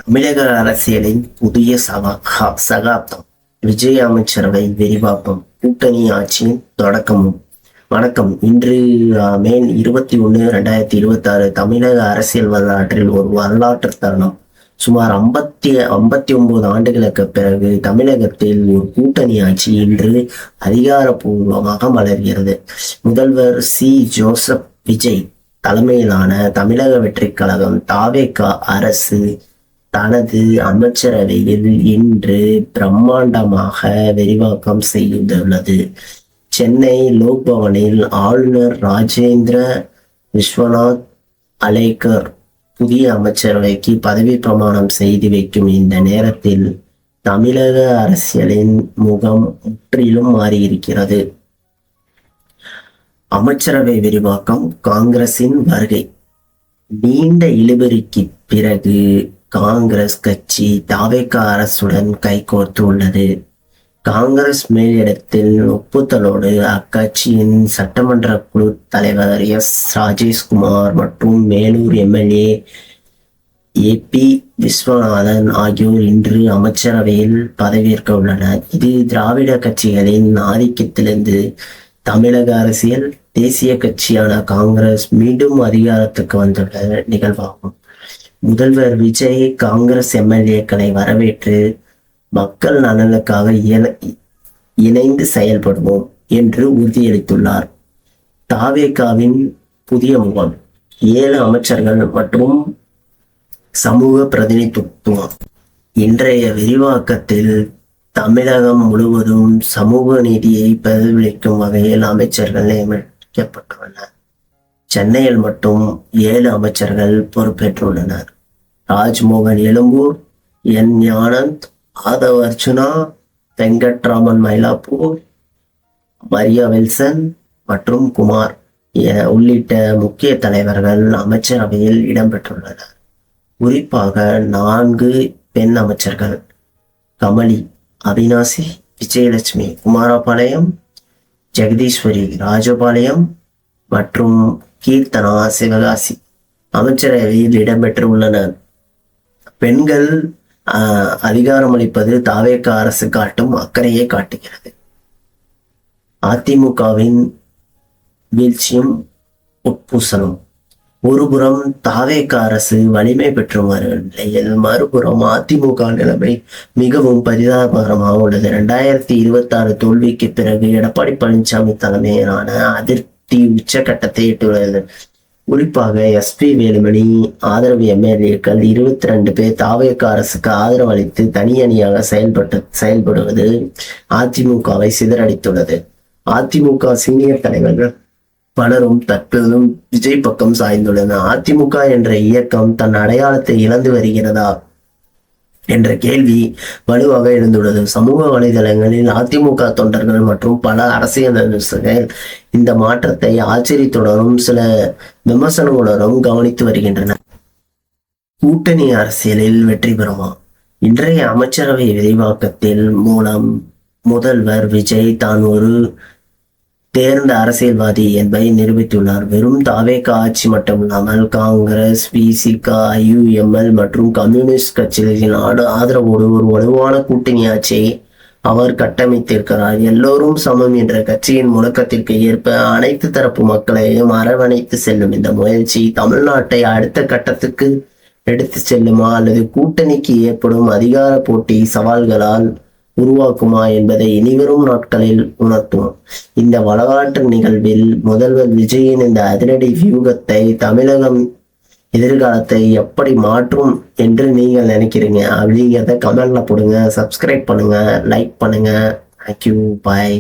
தமிழக அரசியலின் புதிய சகாப்தம். விஜய் அமைச்சரவை விரிவாக்கம், கூட்டணி ஆட்சியின் தொடக்கமும். வணக்கம். இன்று மே 21, 2026 தமிழக அரசியல் வரலாற்றில் ஒரு வரலாற்று தருணம். சுமார் 59 ஆண்டுகளுக்கு பிறகு தமிழகத்தில் ஒரு கூட்டணி ஆட்சி இன்று அதிகாரப்பூர்வமாக மலர்கிறது. முதல்வர் ஜோசப் விஜய் தலைமையிலான தமிழக வெற்றிக் கழகம் தாவேக அரசு தனது அமைச்சரவையில் இன்று பிரம்மாண்டமாக விரிவாக்கம் செய்துள்ளது. சென்னை லோக்பவனில் ஆளுநர் ராஜேந்திர விஸ்வநாத் அலேக்கர் புதிய அமைச்சரவைக்கு பதவி பிரமாணம் செய்து வைக்கும் இந்த நேரத்தில் தமிழக அரசியலின் முகம் முற்றிலும் மாறியிருக்கிறது. அமைச்சரவை விரிவாக்கம், காங்கிரசின் வருகை. நீண்ட இழுபறிக்கு பிறகு காங்கிரஸ் கட்சி தாவேக அரசுடன் கைகோர்த்து உள்ளது. காங்கிரஸ் மேலிடத்தில் ஒப்புதலோடு அக்கட்சியின் சட்டமன்ற குழு தலைவர் ராஜேஷ்குமார் மற்றும் மேலூர் எம்எல்ஏ ஏபி விஸ்வநாதன் ஆகியோர் இன்று அமைச்சரவையில் பதவியேற்க உள்ளனர். இது திராவிட கட்சிகளின் ஆதிக்கத்திலிருந்து தமிழக அரசியல் தேசிய கட்சியான காங்கிரஸ் மீண்டும் அதிகாரத்துக்கு வந்துள்ள நிகழ்வாகும். முதல்வர் விஜய் காங்கிரஸ் எம்எல்ஏக்களை வரவேற்று மக்கள் நலனுக்காக இணைந்து செயல்படுவோம் என்று உறுதியளித்துள்ளார். தாவேகாவின் புதிய முகம், 7 அமைச்சர்கள் மற்றும் சமூக பிரதிநிதித்துவம். இன்றைய விரிவாக்கத்தில் தமிழகம் முழுவதும் சமூக நீதியை பிரதிபலிக்கும் வகையில் அமைச்சர்கள் நியமிக்கப்பட்டுள்ளனர். சென்னையில் மட்டும் 7 அமைச்சர்கள் பொறுப்பேற்றுள்ளனர். ராஜ்மோகன் எழும்பூர், என் ஆனந்த், ஆதவ் அர்ஜுனா, வெங்கட்ராமன் மயிலாப்பூர், மரியா வில்சன் மற்றும் குமார் உள்ளிட்ட முக்கிய தலைவர்கள் அமைச்சரவையில் இடம்பெற்றுள்ளனர். குறிப்பாக 4 பெண் அமைச்சர்கள் கமலி, அவினாசி, விஜயலட்சுமி, குமாரபாளையம், ஜெகதீஸ்வரி, ராஜபாளையம் மற்றும் கீர்த்தனா சிவகாசி அமைச்சரவையில் இடம்பெற்றுள்ளனர். பெண்கள் அதிகாரமளிப்பது தாவேக அரசு காட்டும் அக்கறையை காட்டுகிறது. அதிமுகவின் வீழ்ச்சியும் உட்பூசலும். ஒருபுறம் தாவேக அரசு வலிமை பெற்று வரும் நிலையில் மறுபுறம் அதிமுக நிலைமை மிகவும் பரிதாபகரமாக உள்ளது. 2026 தோல்விக்கு பிறகு எடப்பாடி பழனிசாமி தலைமையிலான அதிருப்தி உச்சகட்டத்தை எட்டுள்ளது. குறிப்பாக எஸ்பி வேலுமணி ஆதரவு எம்எல்ஏக்கள் 22 பேர் தாவேக அரசுக்கு ஆதரவு அளித்து தனி அணியாக செயல்படுவது அதிமுகவை சிதறடித்துள்ளது. அதிமுக சீனியர் தலைவர்கள் பலரும் தற்போதும் விஜய் பக்கம் சாய்ந்துள்ளனர். அதிமுக என்ற இயக்கம் தன் அடையாளத்தை இழந்து வருகிறதா என்ற கேள்வி வலுவாக எழுந்துள்ளது. சமூக வலைதளங்களில் அதிமுக தொண்டர்கள் மற்றும் பல அரசியல் இந்த மாற்றத்தை ஆச்சரியத்துடனும் சில விமர்சனங்களுடனும் கவனித்து வருகின்றனர். கூட்டணி அரசியலில் வெற்றி பெறுமா? இன்றைய அமைச்சரவை விரிவாக்கத்தில் மூலம் முதல்வர் விஜய் தான் ஒரு தேர்ந்த அரசியல்வாதி என்பதை நிரூபித்துள்ளார். வெறும் தாவேக ஆட்சி மட்டுமில்லாமல் காங்கிரஸ், விசிக, ஐயுஎம்எல் மற்றும் கம்யூனிஸ்ட் கட்சிகளின் ஆதரவோடு ஒரு வலுவான கூட்டணி ஆட்சியை அவர் கட்டமைத்திருக்கிறார். எல்லோரும் சமம் என்ற கட்சியின் முழக்கத்திற்கு ஏற்ப அனைத்து தரப்பு மக்களையும் அரவணைத்து செல்லும் இந்த முயற்சி தமிழ்நாட்டை அடுத்த கட்டத்துக்கு எடுத்து செல்லுமா அல்லது கூட்டணிக்கு ஏற்படும் அதிகார போட்டி சவால்களால் உருவாக்குமா என்பதை இனிவரும் நாட்களில் உணர்த்தும். இந்த வரலாற்று நிகழ்வில் முதல்வர் விஜயின் இந்த அதிரடி வியூகத்தை தமிழகம் எதிர்காலத்தை எப்படி மாற்றும் என்று நீங்கள் நினைக்கிறீங்க அப்படிங்கிறத கமெண்ட்ல போடுங்க. சப்ஸ்கிரைப் பண்ணுங்க, லைக் பண்ணுங்க. தேங்க்யூ, பாய்.